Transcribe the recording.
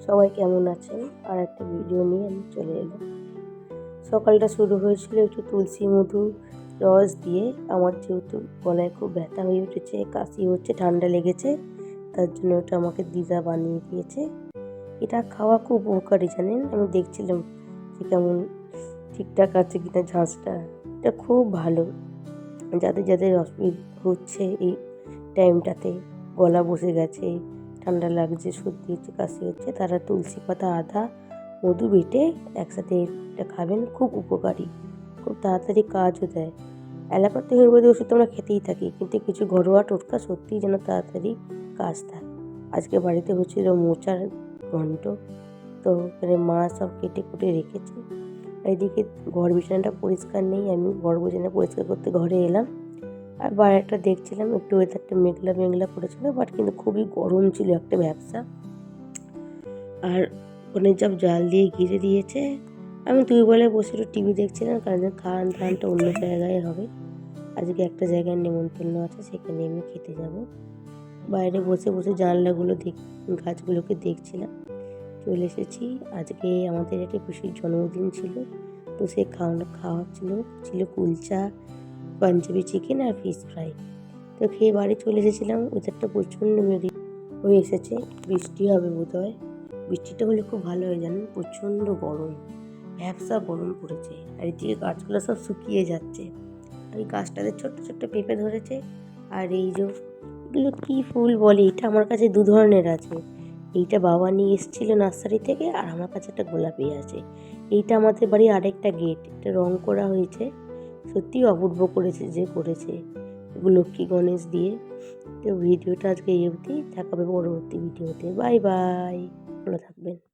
সবাই কেমন আছেন? আর একটা ভিডিও নিয়ে আমি চলে এলাম। সকালটা শুরু হয়েছিল একটু তুলসী মধু রস দিয়ে। আমার যেহেতু গলায় খুব ব্যথা হয়ে উঠেছে, কাশি হচ্ছে, ঠান্ডা লেগেছে, তার জন্য ওটা আমাকে দিদা বানিয়ে দিয়েছে। এটা খাওয়া খুব উপকারী জানেন। আমি দেখছিলাম যে কেমন ঠিকঠাক আছে কিনা ঝাঁঝটা। এটা খুব ভালো। যাদের যাদের অসুবিধা হচ্ছে এই টাইমটাতে, গলা বসে গেছে, ঠান্ডা লাগছে, সর্দি হচ্ছে, কাশি হচ্ছে, তারা তুলসী পাতা, আদা, মধু বেটে একসাথে এটা খাবেন। খুব উপকারী, খুব তাড়াতাড়ি কাজও দেয়। অ্যালোপ্যাথি হোমিওপ্যাথি ওষুধ তো আমরা খেতেই থাকি, কিন্তু কিছু ঘরোয়া টোটকা সত্যিই যেন তাড়াতাড়ি কাজ দেয়। আজকে বাড়িতে হচ্ছিল মোচার ঘন্ট, তো মানে মা সব কেটে কুটে রেখেছে। এদিকে ঘর বিছানাটা পরিষ্কার নেই, আমি ঘর বিছানা পরিষ্কার করতে ঘরে এলাম। আর বাইরেটা দেখছিলাম, একটু ওয়েদারটা মেঘলা মেঘলা করেছিল, বাট কিন্তু খুবই গরম ছিল একটা ব্যবসা। আর ফোনের সব জাল দিয়ে ঘিরে দিয়েছে। আমি দুই বেলায় বসে একটু টিভি দেখছিলাম, কারণ খাওয়ান দাওয়ানটা অন্য জায়গায় হবে। আজকে একটা জায়গায় নেমন্তন্ন আছে, সেখানে আমি খেতে যাব। বাইরে বসে বসে জানলাগুলো গাছগুলোকে দেখছিলাম। চলে এসেছি। আজকে আমাদের একটা পিসির জন্মদিন ছিল, তো সে ছিল কুলচা, পাঞ্জাবি চিকেন আর ফিশ ফ্রাই। তো খেয়ে বাড়ি চলে এসেছিলাম। ওয়েদারটা প্রচণ্ড মেঘলা হয়ে এসেছে, বৃষ্টি হবে বোধহয়। বৃষ্টিটা হলে খুব ভালো হয় জানেন, প্রচণ্ড গরম, ভ্যাপসা গরম পড়েছে। আর এদিকে গাছগুলো সব শুকিয়ে যাচ্ছে। আর এই গাছটাতে ছোট্ট ছোট্ট পেঁপে ধরেছে। আর এই যে এগুলো কী ফুল বলে, এটা আমার কাছে দু ধরনের আছে। এইটা বাবা নিয়ে এসেছিল নার্সারি থেকে, আর আমার কাছে একটা গোলাপি আছে। এইটা আমাদের বাড়ির আরেকটা গেট, এটা রং করা হয়েছে। সত্যিই অপূর্ব করেছে যে করেছে, লক্ষ্মী গণেশ দিয়ে। তো ভিডিওটা আজকে এই অবধি, দেখা হবে পরবর্তী ভিডিওতে। বাই বাই, ভালো থাকবেন।